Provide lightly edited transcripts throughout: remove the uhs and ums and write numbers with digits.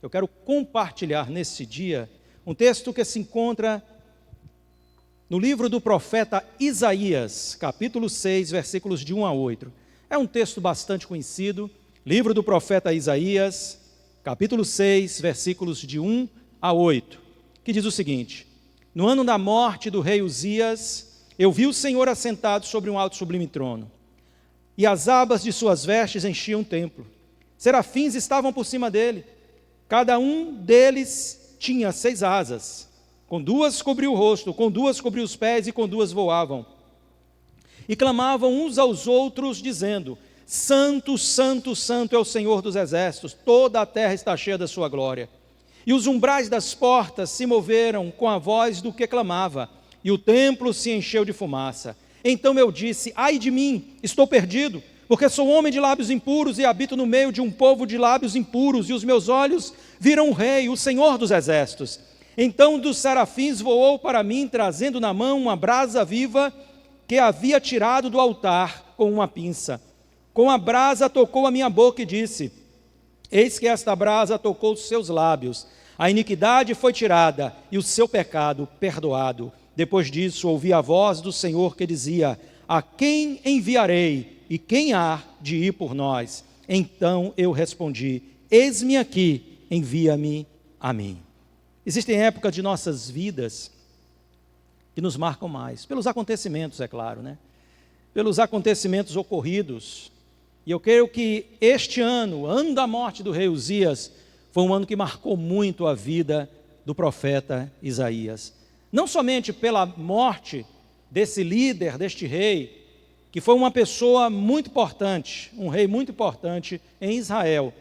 eu quero compartilhar nesse dia um texto que se encontra no livro do profeta Isaías, capítulo 6, versículos de 1 a 8. É um texto bastante conhecido, livro do profeta Isaías, capítulo 6, versículos de 1 a 8, que diz o seguinte: no ano da morte do rei Uzias, eu vi o Senhor assentado sobre um alto e sublime trono, e as abas de suas vestes enchiam o templo. Serafins estavam por cima dele, cada um deles tinha 6 asas, com 2 cobriu o rosto, com 2 cobriu os pés e com 2 voavam. E clamavam uns aos outros, dizendo: Santo, Santo, Santo é o Senhor dos exércitos, toda a terra está cheia da sua glória. E os umbrais das portas se moveram com a voz do que clamava, e o templo se encheu de fumaça. Então eu disse: ai de mim, estou perdido, porque sou homem de lábios impuros e habito no meio de um povo de lábios impuros, e os meus olhos viram o Rei, o Senhor dos exércitos. Então um dos serafins voou para mim, trazendo na mão uma brasa viva que havia tirado do altar com uma pinça. Com a brasa tocou a minha boca e disse: eis que esta brasa tocou os seus lábios, a iniquidade foi tirada e o seu pecado perdoado. Depois disso ouvi a voz do Senhor que dizia: a quem enviarei e quem há de ir por nós? Então eu respondi: eis-me aqui, envia-me a mim. Existem épocas de nossas vidas que nos marcam mais, pelos acontecimentos, é claro, né? Pelos acontecimentos ocorridos. E eu creio que este ano, o ano da morte do rei Uzias, foi um ano que marcou muito a vida do profeta Isaías. Não somente pela morte desse líder, deste rei, que foi uma pessoa muito importante, um rei muito importante em Israel,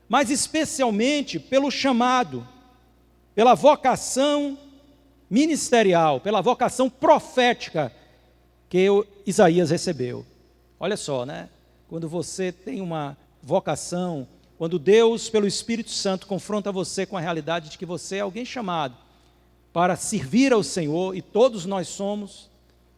mas especialmente pelo chamado, pela vocação ministerial, pela vocação profética que Isaías recebeu. Olha só, né? Quando você tem uma vocação, quando Deus, pelo Espírito Santo, confronta você com a realidade de que você é alguém chamado para servir ao Senhor, e todos nós somos,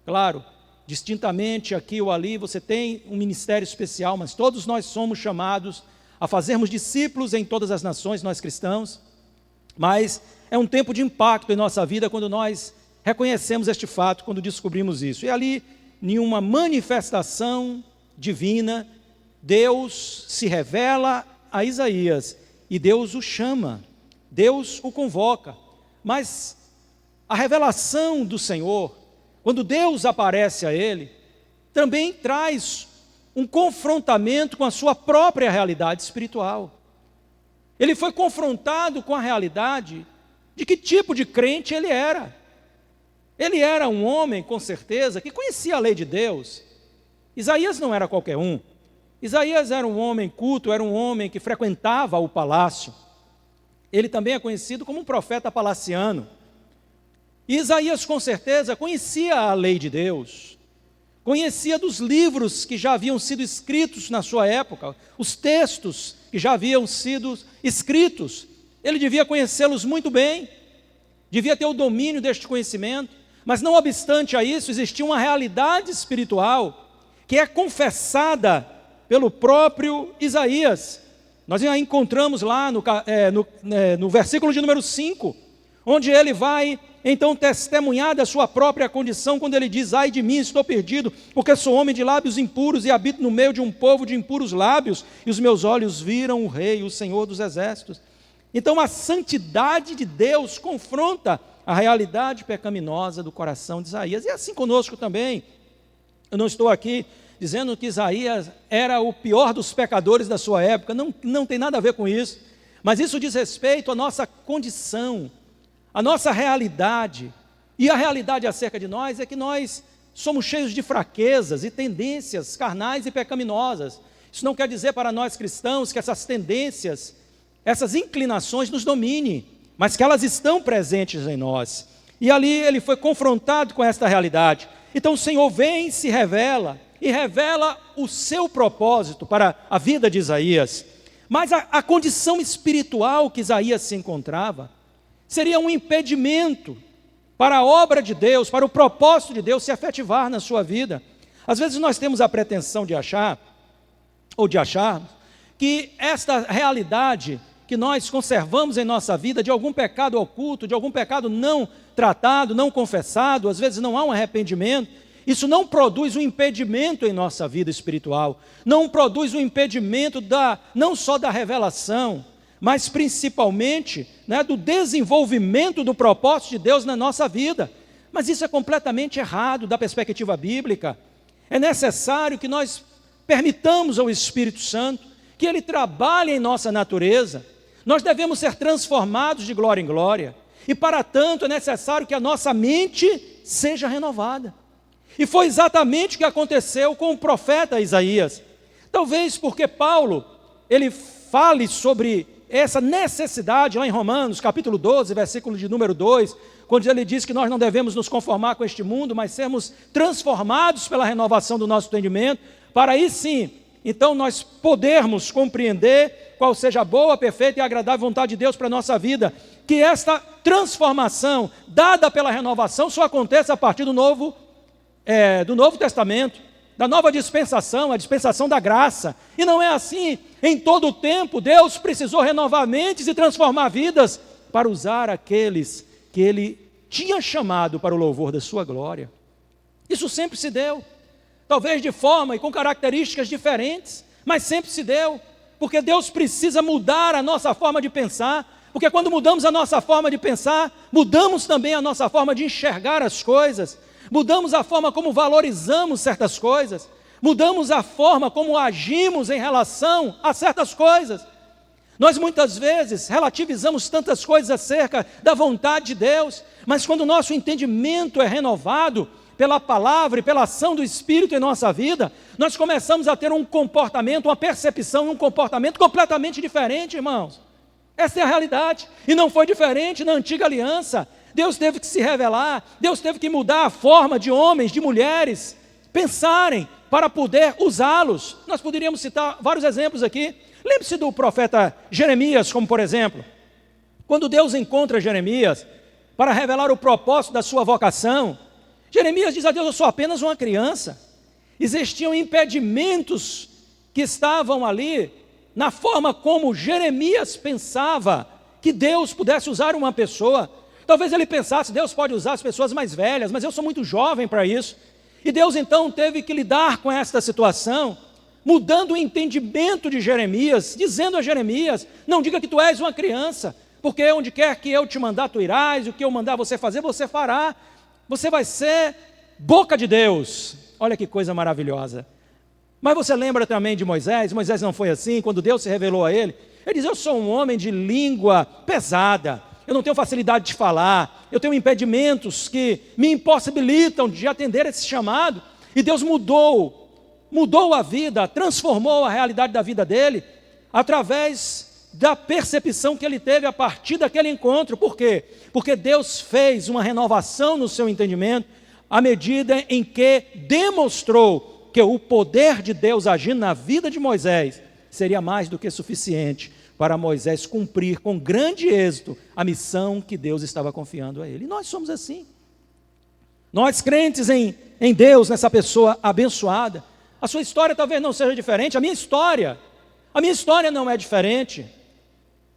claro, distintamente aqui ou ali, você tem um ministério especial, mas todos nós somos chamados a fazermos discípulos em todas as nações, nós cristãos. Mas é um tempo de impacto em nossa vida quando nós reconhecemos este fato, quando descobrimos isso. E ali, em uma manifestação divina, Deus se revela a Isaías e Deus o chama, Deus o convoca. Mas a revelação do Senhor, quando Deus aparece a ele, também traz um confrontamento com a sua própria realidade espiritual. Ele foi confrontado com a realidade de que tipo de crente ele era. Ele era um homem, com certeza, que conhecia a lei de Deus. Isaías não era qualquer um. Isaías era um homem culto, era um homem que frequentava o palácio. Ele também é conhecido como um profeta palaciano. E Isaías, com certeza, conhecia a lei de Deus, conhecia dos livros que já haviam sido escritos na sua época, os textos que já haviam sido escritos. Ele devia conhecê-los muito bem, devia ter o domínio deste conhecimento, mas não obstante a isso, existia uma realidade espiritual que é confessada pelo próprio Isaías. Nós já encontramos lá no versículo de número 5, onde ele vai então testemunhar da sua própria condição, quando ele diz: ai de mim, estou perdido, porque sou homem de lábios impuros e habito no meio de um povo de impuros lábios, e os meus olhos viram o Rei, o Senhor dos exércitos. Então a santidade de Deus confronta a realidade pecaminosa do coração de Isaías, e assim conosco também. Eu não estou aqui dizendo que Isaías era o pior dos pecadores da sua época, não tem nada a ver com isso, mas isso diz respeito à nossa condição, a nossa realidade. E a realidade acerca de nós é que nós somos cheios de fraquezas e tendências carnais e pecaminosas. Isso não quer dizer para nós cristãos que essas tendências, essas inclinações nos dominem, mas que elas estão presentes em nós. E ali ele foi confrontado com esta realidade. Então o Senhor vem, se revela, e revela o seu propósito para a vida de Isaías. Mas a condição espiritual que Isaías se encontrava seria um impedimento para a obra de Deus, para o propósito de Deus se efetivar na sua vida. Às vezes nós temos a pretensão de achar, ou de acharmos, que esta realidade que nós conservamos em nossa vida de algum pecado oculto, de algum pecado não tratado, não confessado, às vezes não há um arrependimento, isso não produz um impedimento em nossa vida espiritual, não produz um impedimento não só da revelação, mas principalmente, né, do desenvolvimento do propósito de Deus na nossa vida. Mas isso é completamente errado da perspectiva bíblica. É necessário que nós permitamos ao Espírito Santo que Ele trabalhe em nossa natureza. Nós devemos ser transformados de glória em glória. E para tanto é necessário que a nossa mente seja renovada. E foi exatamente o que aconteceu com o profeta Isaías. Talvez porque Paulo, ele fale sobre essa necessidade lá em Romanos, capítulo 12, versículo de número 2, quando ele diz que nós não devemos nos conformar com este mundo, mas sermos transformados pela renovação do nosso entendimento, para aí sim, então nós podermos compreender qual seja a boa, perfeita e agradável vontade de Deus para a nossa vida, que esta transformação dada pela renovação só acontece a partir do Novo Testamento, da nova dispensação, a dispensação da graça. E não é assim em todo o tempo. Deus precisou renovar mentes e transformar vidas para usar aqueles que Ele tinha chamado para o louvor da sua glória. Isso sempre se deu, talvez de forma e com características diferentes, mas sempre se deu, porque Deus precisa mudar a nossa forma de pensar, porque quando mudamos a nossa forma de pensar, mudamos também a nossa forma de enxergar as coisas, mudamos a forma como valorizamos certas coisas, mudamos a forma como agimos em relação a certas coisas. Nós muitas vezes relativizamos tantas coisas acerca da vontade de Deus, mas quando o nosso entendimento é renovado pela palavra e pela ação do Espírito em nossa vida, nós começamos a ter um comportamento, uma percepção, um comportamento completamente diferente, irmãos. Essa é a realidade, e não foi diferente na antiga aliança. Deus teve que se revelar, Deus teve que mudar a forma de homens, de mulheres, pensarem para poder usá-los. Nós poderíamos citar vários exemplos aqui. Lembre-se do profeta Jeremias, como por exemplo, quando Deus encontra Jeremias para revelar o propósito da sua vocação, Jeremias diz a Deus: eu sou apenas uma criança. Existiam impedimentos que estavam ali na forma como Jeremias pensava que Deus pudesse usar uma pessoa. Talvez ele pensasse: Deus pode usar as pessoas mais velhas, mas eu sou muito jovem para isso. E Deus então teve que lidar com esta situação, mudando o entendimento de Jeremias, dizendo a Jeremias: não diga que tu és uma criança, porque onde quer que eu te mandar tu irás, e o que eu mandar você fazer, você fará. Você vai ser boca de Deus. Olha que coisa maravilhosa. Mas você lembra também de Moisés? Moisés não foi assim, quando Deus se revelou a ele. Ele diz: eu sou um homem de língua pesada, eu não tenho facilidade de falar, eu tenho impedimentos que me impossibilitam de atender esse chamado. E Deus mudou a vida, transformou a realidade da vida dele, através da percepção que ele teve a partir daquele encontro. Por quê? Porque Deus fez uma renovação no seu entendimento, à medida em que demonstrou que o poder de Deus agindo na vida de Moisés seria mais do que suficiente para Moisés cumprir com grande êxito a missão que Deus estava confiando a ele. E nós somos assim. Nós crentes em Deus, nessa pessoa abençoada, a sua história talvez não seja diferente, a minha história não é diferente.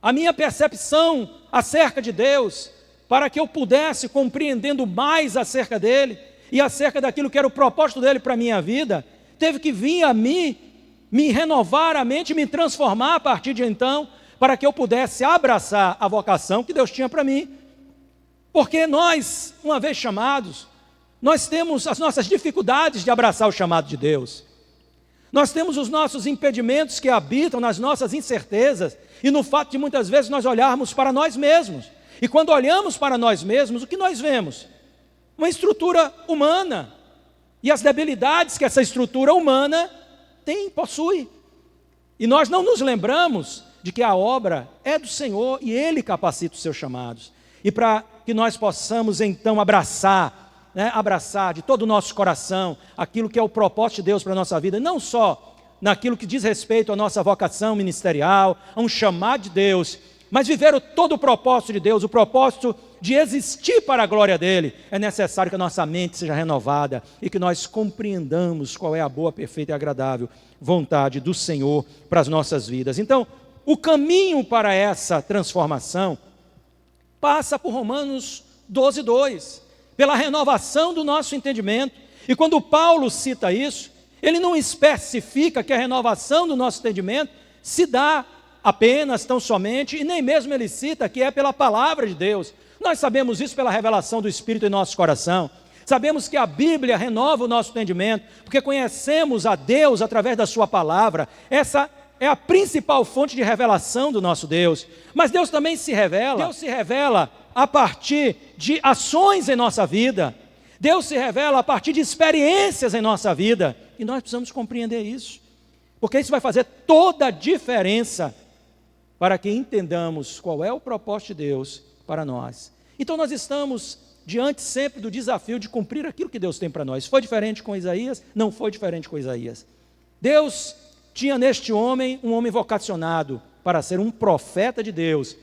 A minha percepção acerca de Deus, para que eu pudesse, compreendendo mais acerca dele e acerca daquilo que era o propósito dele para a minha vida, teve que vir a mim, me renovar a mente, me transformar a partir de então, para que eu pudesse abraçar a vocação que Deus tinha para mim. Porque nós, uma vez chamados, nós temos as nossas dificuldades de abraçar o chamado de Deus. Nós temos os nossos impedimentos que habitam nas nossas incertezas e no fato de muitas vezes nós olharmos para nós mesmos. E quando olhamos para nós mesmos, o que nós vemos? Uma estrutura humana e as debilidades que essa estrutura humana possui. E nós não nos lembramos de que a obra é do Senhor e Ele capacita os seus chamados. E para que nós possamos então abraçar de todo o nosso coração aquilo que é o propósito de Deus para a nossa vida, não só naquilo que diz respeito à nossa vocação ministerial, a um chamado de Deus, mas viver todo o propósito de Deus, o propósito de existir para a glória dEle. É necessário que a nossa mente seja renovada e que nós compreendamos qual é a boa, perfeita e agradável vontade do Senhor para as nossas vidas. Então, o caminho para essa transformação passa por Romanos 12:2, pela renovação do nosso entendimento. E quando Paulo cita isso, ele não especifica que a renovação do nosso entendimento se dá apenas, tão somente, e nem mesmo ele cita que é pela palavra de Deus. Nós sabemos isso pela revelação do Espírito em nosso coração. Sabemos que a Bíblia renova o nosso entendimento, porque conhecemos a Deus através da sua palavra. Essa é a principal fonte de revelação do nosso Deus. Mas Deus também se revela. Deus se revela a partir de ações em nossa vida. Deus se revela a partir de experiências em nossa vida. E nós precisamos compreender isso, porque isso vai fazer toda a diferença para que entendamos qual é o propósito de Deus para nós. Então nós estamos diante sempre do desafio de cumprir aquilo que Deus tem para nós. Foi diferente com Isaías? Não foi diferente com Isaías. Deus tinha neste homem um homem vocacionado para ser um profeta de Deus,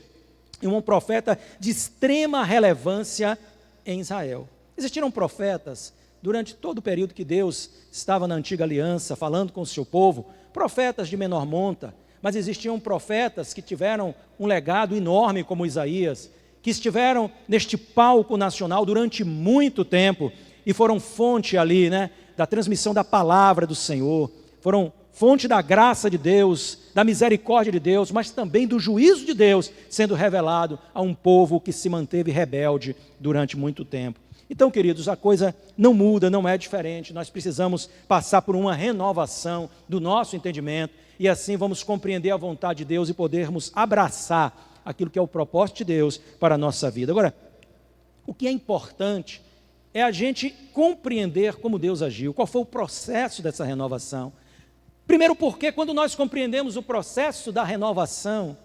e um profeta de extrema relevância em Israel. Existiram profetas durante todo o período que Deus estava na antiga aliança, falando com o seu povo, profetas de menor monta, mas existiam profetas que tiveram um legado enorme como Isaías, que estiveram neste palco nacional durante muito tempo e foram fonte ali, da transmissão da palavra do Senhor, foram fonte da graça de Deus, da misericórdia de Deus, mas também do juízo de Deus sendo revelado a um povo que se manteve rebelde durante muito tempo. Então, queridos, a coisa não muda, não é diferente. Nós precisamos passar por uma renovação do nosso entendimento e assim vamos compreender a vontade de Deus e podermos abraçar aquilo que é o propósito de Deus para a nossa vida. Agora, o que é importante é a gente compreender como Deus agiu, qual foi o processo dessa renovação. Primeiro porque quando nós compreendemos o processo da renovação,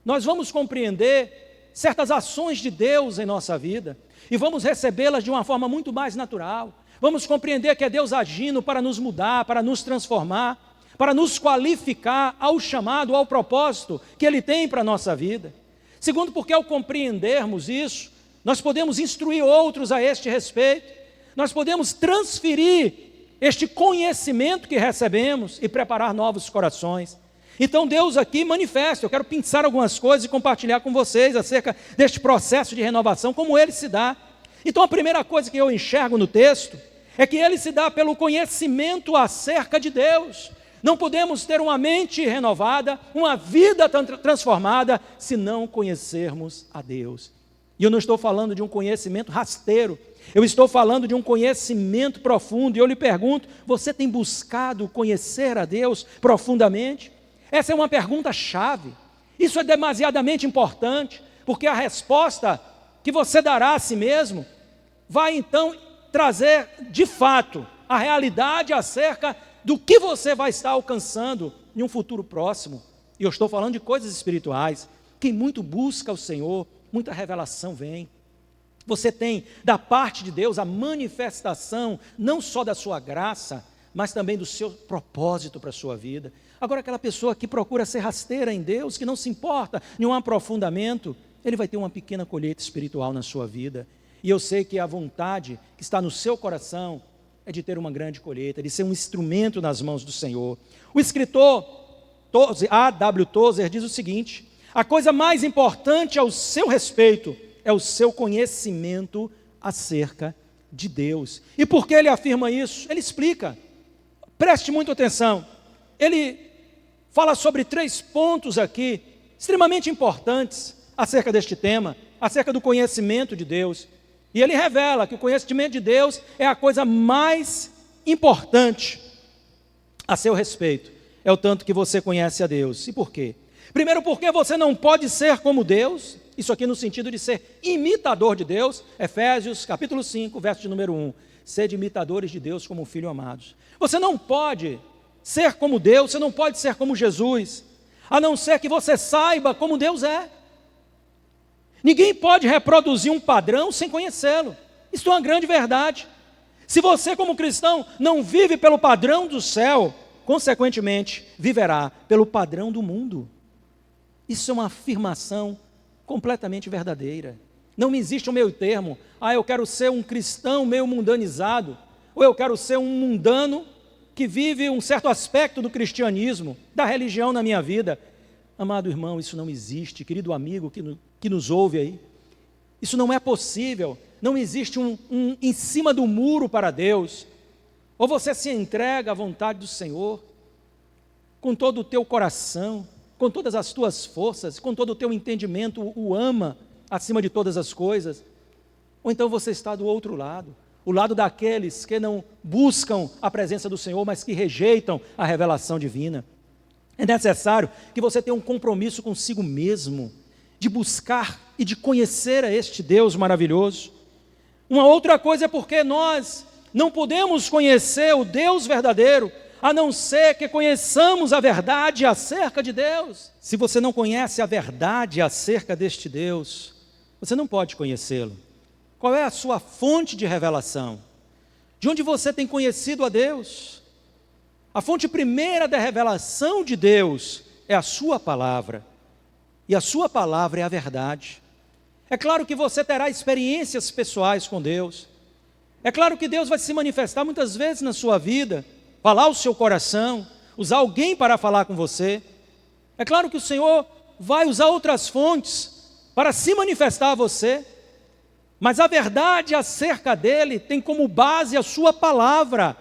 nós vamos compreender certas ações de Deus em nossa vida e vamos recebê-las de uma forma muito mais natural. Vamos compreender que é Deus agindo para nos mudar, para nos transformar, para nos qualificar ao chamado, ao propósito que Ele tem para a nossa vida. Segundo, porque ao compreendermos isso, nós podemos instruir outros a este respeito, nós podemos transferir este conhecimento que recebemos e preparar novos corações. Então Deus aqui manifesta, eu quero pensar algumas coisas e compartilhar com vocês acerca deste processo de renovação, como ele se dá. Então a primeira coisa que eu enxergo no texto é que ele se dá pelo conhecimento acerca de Deus. Não podemos ter uma mente renovada, uma vida transformada, se não conhecermos a Deus. E eu não estou falando de um conhecimento rasteiro, eu estou falando de um conhecimento profundo. E eu lhe pergunto, você tem buscado conhecer a Deus profundamente? Essa é uma pergunta-chave. Isso é demasiadamente importante, porque a resposta que você dará a si mesmo vai então trazer, de fato, a realidade acerca do que você vai estar alcançando em um futuro próximo. E eu estou falando de coisas espirituais. Quem muito busca o Senhor, muita revelação vem. Você tem da parte de Deus a manifestação não só da sua graça, mas também do seu propósito para a sua vida. Agora, aquela pessoa que procura ser rasteira em Deus, que não se importa em um aprofundamento, ele vai ter uma pequena colheita espiritual na sua vida. E eu sei que a vontade que está no seu coração é de ter uma grande colheita, de ser um instrumento nas mãos do Senhor. O escritor A.W. Tozer diz o seguinte: a coisa mais importante ao seu respeito é o seu conhecimento acerca de Deus. E por que ele afirma isso? Ele explica. Preste muita atenção. Ele fala sobre 3 pontos aqui, extremamente importantes, acerca deste tema, acerca do conhecimento de Deus. E ele revela que o conhecimento de Deus é a coisa mais importante a seu respeito. É o tanto que você conhece a Deus. E por quê? Primeiro, porque você não pode ser como Deus, isso aqui no sentido de ser imitador de Deus, Efésios capítulo 5, verso de número 1, sede imitadores de Deus como filhos amados. Você não pode ser como Deus, você não pode ser como Jesus, a não ser que você saiba como Deus é. Ninguém pode reproduzir um padrão sem conhecê-lo, isso é uma grande verdade. Se você como cristão não vive pelo padrão do céu, consequentemente viverá pelo padrão do mundo. Isso é uma afirmação completamente verdadeira. Não existe um meio termo. Eu quero ser um cristão meio mundanizado, ou eu quero ser um mundano que vive um certo aspecto do cristianismo, da religião na minha vida. Amado irmão, isso não existe. Querido amigo que nos ouve aí, isso não é possível. Não existe um em cima do muro para Deus. Ou você se entrega à vontade do Senhor, com todo o teu coração, com todas as tuas forças, com todo o teu entendimento, o ama acima de todas as coisas. Ou então você está do outro lado, o lado daqueles que não buscam a presença do Senhor, mas que rejeitam a revelação divina. É necessário que você tenha um compromisso consigo mesmo, de buscar e de conhecer a este Deus maravilhoso. Uma outra coisa é porque nós não podemos conhecer o Deus verdadeiro, a não ser que conheçamos a verdade acerca de Deus. Se você não conhece a verdade acerca deste Deus, você não pode conhecê-lo. Qual é a sua fonte de revelação? De onde você tem conhecido a Deus? A fonte primeira da revelação de Deus é a sua palavra. E a sua palavra é a verdade. É claro que você terá experiências pessoais com Deus. É claro que Deus vai se manifestar muitas vezes na sua vida, falar ao seu coração, usar alguém para falar com você. É claro que o Senhor vai usar outras fontes para se manifestar a você. Mas a verdade acerca dele tem como base a sua palavra.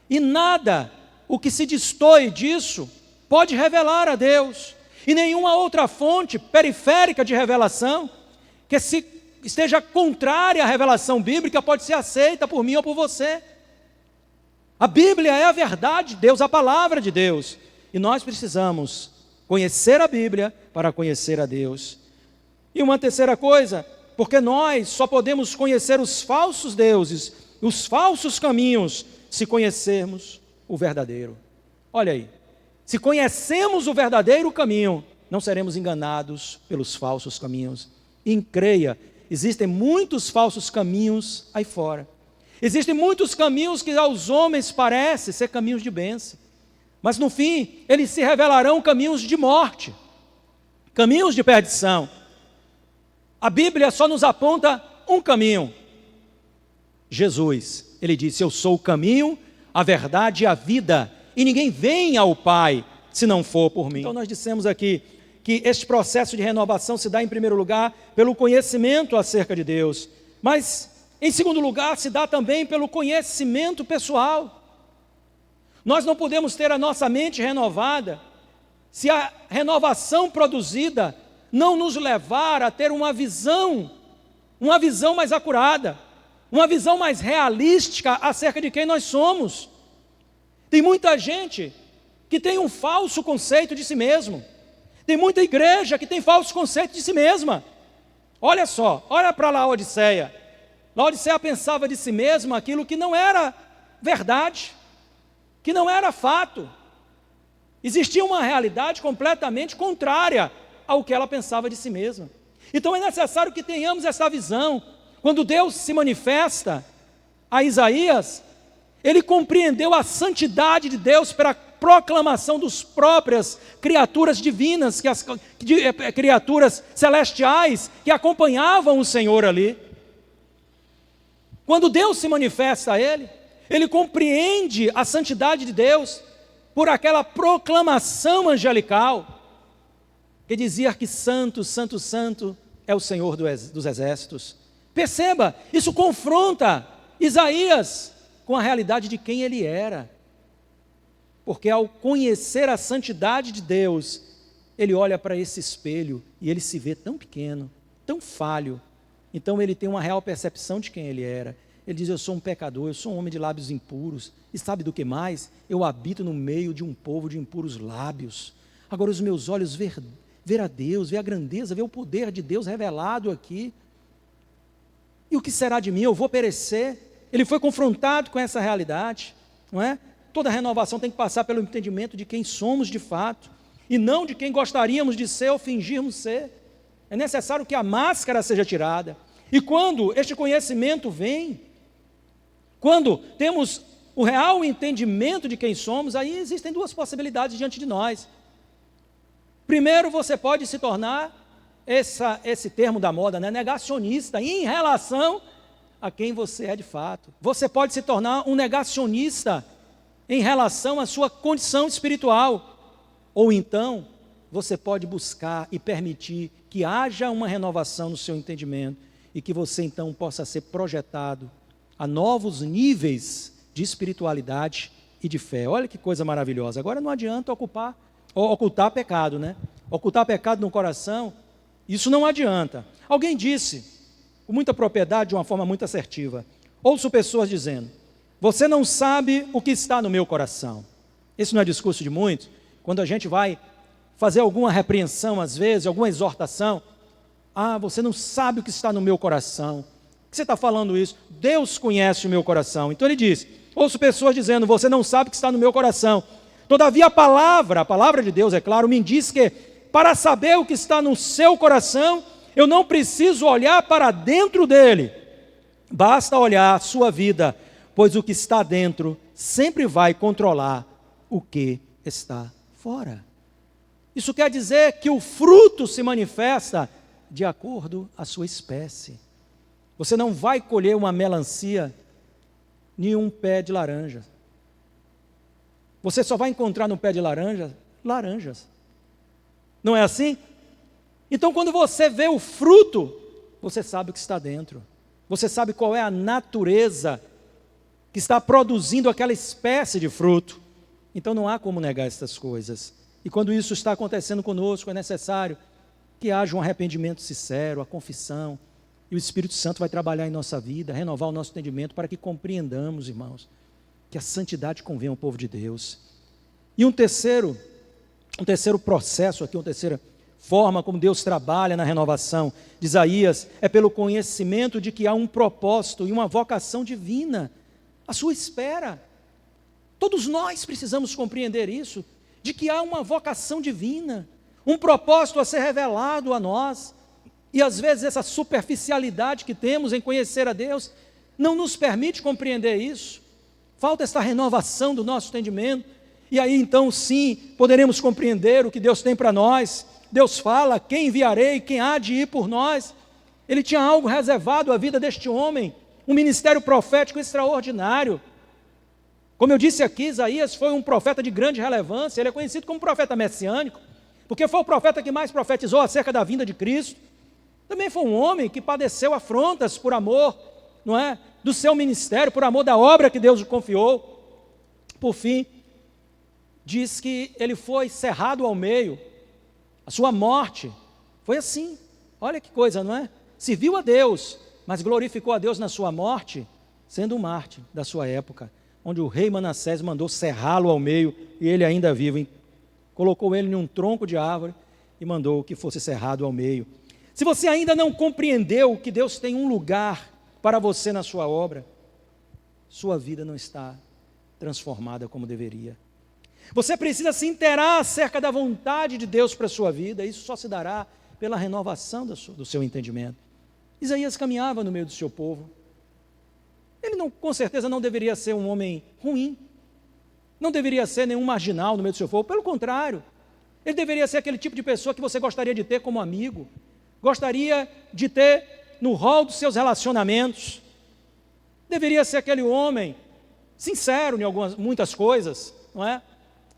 E nada, o que se destoe disso, pode revelar a Deus. E nenhuma outra fonte periférica de revelação, que se esteja contrária à revelação bíblica, pode ser aceita por mim ou por você. A Bíblia é a verdade de Deus, a palavra de Deus. E nós precisamos conhecer a Bíblia para conhecer a Deus. E uma terceira coisa, porque nós só podemos conhecer os falsos deuses, os falsos caminhos, se conhecermos o verdadeiro. Olha aí, se conhecemos o verdadeiro caminho, não seremos enganados pelos falsos caminhos. E creia, existem muitos falsos caminhos aí fora. Existem muitos caminhos que aos homens parecem ser caminhos de bênção, mas no fim, eles se revelarão caminhos de morte, caminhos de perdição. A Bíblia só nos aponta um caminho. Jesus, ele disse: eu sou o caminho, a verdade e a vida, e ninguém vem ao Pai se não for por mim. Então nós dissemos aqui que este processo de renovação se dá em primeiro lugar pelo conhecimento acerca de Deus, mas em segundo lugar se dá também pelo conhecimento pessoal. Nós não podemos ter a nossa mente renovada se a renovação produzida não nos levar a ter uma visão mais acurada, uma visão mais realística acerca de quem nós somos. Tem muita gente que tem um falso conceito de si mesmo. Tem muita igreja que tem falso conceito de si mesma. Olha só, olha para Laodiceia. Laodiceia pensava de si mesma aquilo que não era verdade, que não era fato. Existia uma realidade completamente contrária ao que ela pensava de si mesma. Então é necessário que tenhamos essa visão. Quando Deus se manifesta a Isaías, ele compreendeu a santidade de Deus pela proclamação dos próprias criaturas divinas, criaturas celestiais que acompanhavam o Senhor ali. Quando Deus se manifesta a ele, ele compreende a santidade de Deus por aquela proclamação angelical que dizia que santo, santo, santo é o Senhor dos exércitos. Perceba, isso confronta Isaías com a realidade de quem ele era. Porque ao conhecer a santidade de Deus, ele olha para esse espelho e ele se vê tão pequeno, tão falho. Então ele tem uma real percepção de quem ele era. Ele diz: eu sou um pecador, eu sou um homem de lábios impuros. E sabe do que mais? Eu habito no meio de um povo de impuros lábios. Agora os meus olhos ver a Deus, ver a grandeza, ver o poder de Deus revelado aqui. E o que será de mim? Eu vou perecer. Ele foi confrontado com essa realidade, não é? Toda renovação tem que passar pelo entendimento de quem somos de fato, e não de quem gostaríamos de ser ou fingirmos ser. É necessário que a máscara seja tirada. E quando este conhecimento vem, quando temos o real entendimento de quem somos, aí existem duas possibilidades diante de nós. Primeiro, você pode se tornar esse termo da moda, né? Negacionista em relação a quem você é de fato. Você pode se tornar um negacionista em relação à sua condição espiritual. Ou então, você pode buscar e permitir que haja uma renovação no seu entendimento e que você então possa ser projetado a novos níveis de espiritualidade e de fé. Olha que coisa maravilhosa. Agora não adianta ocultar pecado, né? Ocultar pecado no coração, isso não adianta. Alguém disse, com muita propriedade, de uma forma muito assertiva, ouço pessoas dizendo: você não sabe o que está no meu coração. Esse não é discurso de muitos? Quando a gente vai fazer alguma repreensão, às vezes, alguma exortação, você não sabe o que está no meu coração. Por que você está falando isso? Deus conhece o meu coração. Então ele diz, ouço pessoas dizendo, você não sabe o que está no meu coração. Todavia a palavra de Deus, é claro, me diz que para saber o que está no seu coração, eu não preciso olhar para dentro dele. Basta olhar a sua vida, pois o que está dentro sempre vai controlar o que está fora. Isso quer dizer que o fruto se manifesta de acordo com a sua espécie. Você não vai colher uma melancia nem um pé de laranja. Você só vai encontrar no pé de laranja, laranjas. Não é assim? Então, quando você vê o fruto, você sabe o que está dentro. Você sabe qual é a natureza que está produzindo aquela espécie de fruto. Então, não há como negar essas coisas. E quando isso está acontecendo conosco, é necessário que haja um arrependimento sincero, a confissão, e o Espírito Santo vai trabalhar em nossa vida, renovar o nosso entendimento para que compreendamos, irmãos, que a santidade convém ao povo de Deus. E um terceiro processo aqui, uma terceira forma como Deus trabalha na renovação de Isaías, é pelo conhecimento de que há um propósito e uma vocação divina à sua espera. Todos nós precisamos compreender isso, de que há uma vocação divina, um propósito a ser revelado a nós, e às vezes essa superficialidade que temos em conhecer a Deus, não nos permite compreender isso, falta esta renovação do nosso entendimento, e aí então sim, poderemos compreender o que Deus tem para nós. Deus fala, quem enviarei, quem há de ir por nós? Ele tinha algo reservado à vida deste homem, um ministério profético extraordinário. Como eu disse aqui, Isaías foi um profeta de grande relevância, ele é conhecido como profeta messiânico, porque foi o profeta que mais profetizou acerca da vinda de Cristo. Também foi um homem que padeceu afrontas por amor, não é, do seu ministério, por amor da obra que Deus lhe confiou. Por fim, diz que ele foi cerrado ao meio, a sua morte foi assim. Olha que coisa, não é? Serviu a Deus, mas glorificou a Deus na sua morte, sendo um mártir da sua época, onde o rei Manassés mandou cerrá-lo ao meio, e ele ainda vivo, colocou ele em um tronco de árvore e mandou que fosse cerrado ao meio. Se você ainda não compreendeu que Deus tem um lugar para você na sua obra, sua vida não está transformada como deveria. Você precisa se inteirar acerca da vontade de Deus para a sua vida, isso só se dará pela renovação do seu entendimento. Isaías caminhava no meio do seu povo. Ele com certeza não deveria ser um homem ruim, não deveria ser nenhum marginal no meio do seu povo, pelo contrário, ele deveria ser aquele tipo de pessoa que você gostaria de ter como amigo, gostaria de ter no rol dos seus relacionamentos, deveria ser aquele homem sincero em muitas coisas, não é?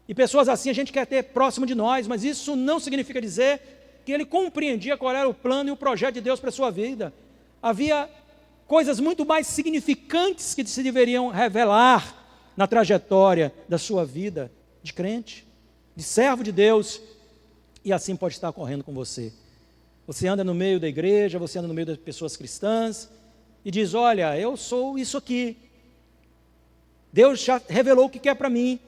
E pessoas assim a gente quer ter próximo de nós, mas isso não significa dizer que ele compreendia qual era o plano e o projeto de Deus para a sua vida. Havia coisas muito mais significantes que se deveriam revelar na trajetória da sua vida de crente, de servo de Deus, e assim pode estar ocorrendo com você. Você anda no meio da igreja, você anda no meio das pessoas cristãs, e diz, olha, eu sou isso aqui, Deus já revelou o que quer para mim,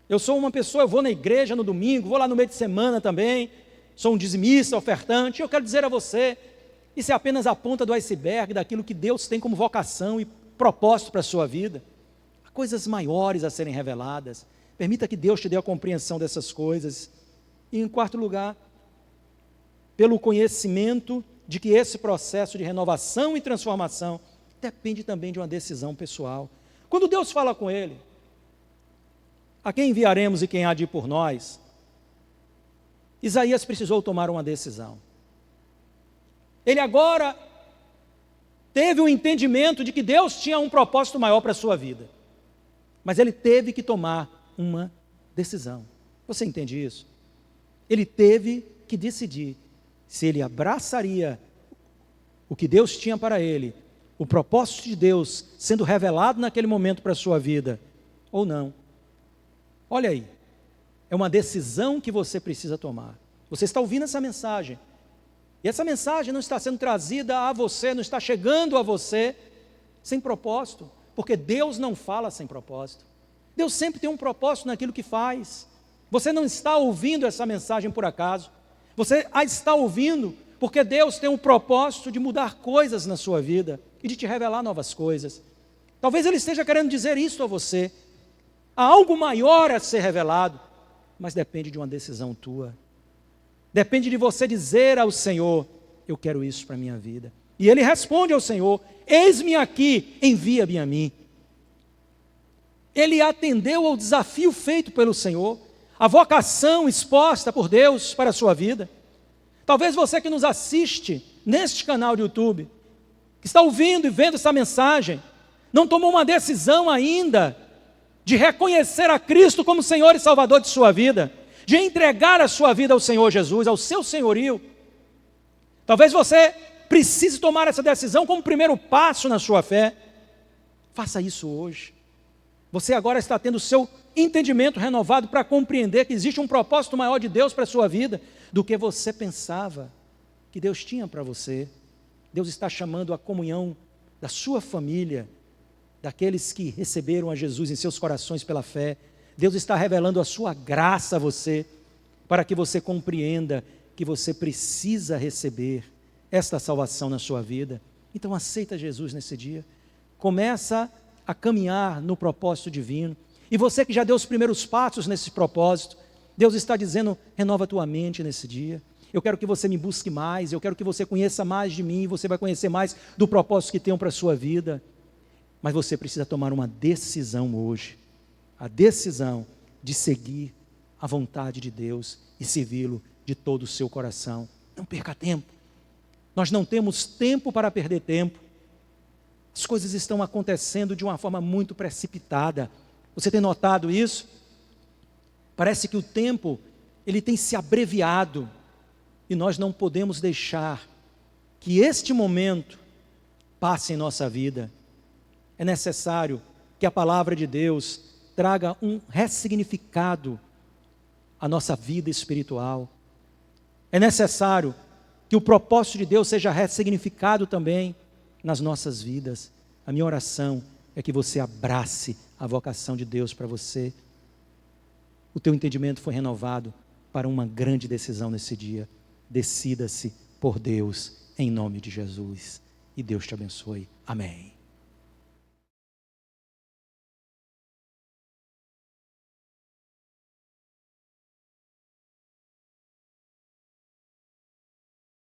eu sou uma pessoa, eu vou na igreja no domingo, vou lá no meio de semana também, sou um dizimista, ofertante, eu quero dizer a você, isso é apenas a ponta do iceberg daquilo que Deus tem como vocação e propósito para a sua vida. Há coisas maiores a serem reveladas. Permita que Deus te dê a compreensão dessas coisas. E em quarto lugar, pelo conhecimento de que esse processo de renovação e transformação depende também de uma decisão pessoal. Quando Deus fala com ele, a quem enviaremos e quem há de ir por nós? Isaías precisou tomar uma decisão. Ele agora teve o entendimento de que Deus tinha um propósito maior para a sua vida. Mas ele teve que tomar uma decisão. Você entende isso? Ele teve que decidir se ele abraçaria o que Deus tinha para ele, o propósito de Deus sendo revelado naquele momento para a sua vida, ou não. Olha aí, é uma decisão que você precisa tomar. Você está ouvindo essa mensagem, e essa mensagem não está sendo trazida a você, não está chegando a você sem propósito, porque Deus não fala sem propósito. Deus sempre tem um propósito naquilo que faz. Você não está ouvindo essa mensagem por acaso, você a está ouvindo porque Deus tem um propósito de mudar coisas na sua vida e de te revelar novas coisas. Talvez Ele esteja querendo dizer isso a você. Há algo maior a ser revelado, mas depende de uma decisão tua. Depende de você dizer ao Senhor, eu quero isso para a minha vida. E Ele responde ao Senhor, eis-me aqui, envia-me a mim. Ele atendeu ao desafio feito pelo Senhor, a vocação exposta por Deus para a sua vida. Talvez você que nos assiste neste canal de YouTube, que está ouvindo e vendo essa mensagem, não tomou uma decisão ainda de reconhecer a Cristo como Senhor e Salvador de sua vida, de entregar a sua vida ao Senhor Jesus, ao seu senhorio. Talvez você precise tomar essa decisão como primeiro passo na sua fé. Faça isso hoje. Você agora está tendo o seu entendimento renovado para compreender que existe um propósito maior de Deus para a sua vida do que você pensava que Deus tinha para você. Deus está chamando a comunhão da sua família, daqueles que receberam a Jesus em seus corações pela fé. Deus está revelando a sua graça a você, para que você compreenda que você precisa receber esta salvação na sua vida. Então aceita Jesus nesse dia, começa a caminhar no propósito divino, e você que já deu os primeiros passos nesse propósito, Deus está dizendo, renova a tua mente nesse dia, eu quero que você me busque mais, eu quero que você conheça mais de mim, você vai conhecer mais do propósito que tenho para a sua vida, mas você precisa tomar uma decisão hoje, a decisão de seguir a vontade de Deus e servi-lo de todo o seu coração. Não perca tempo, nós não temos tempo para perder tempo, as coisas estão acontecendo de uma forma muito precipitada. Você tem notado isso? Parece que o tempo, ele tem se abreviado, e nós não podemos deixar que este momento passe em nossa vida. É necessário que a palavra de Deus traga um ressignificado à nossa vida espiritual. É necessário que o propósito de Deus seja ressignificado também nas nossas vidas. A minha oração é que você abrace a vocação de Deus para você. O teu entendimento foi renovado para uma grande decisão nesse dia. Decida-se por Deus, em nome de Jesus. E Deus te abençoe. Amém.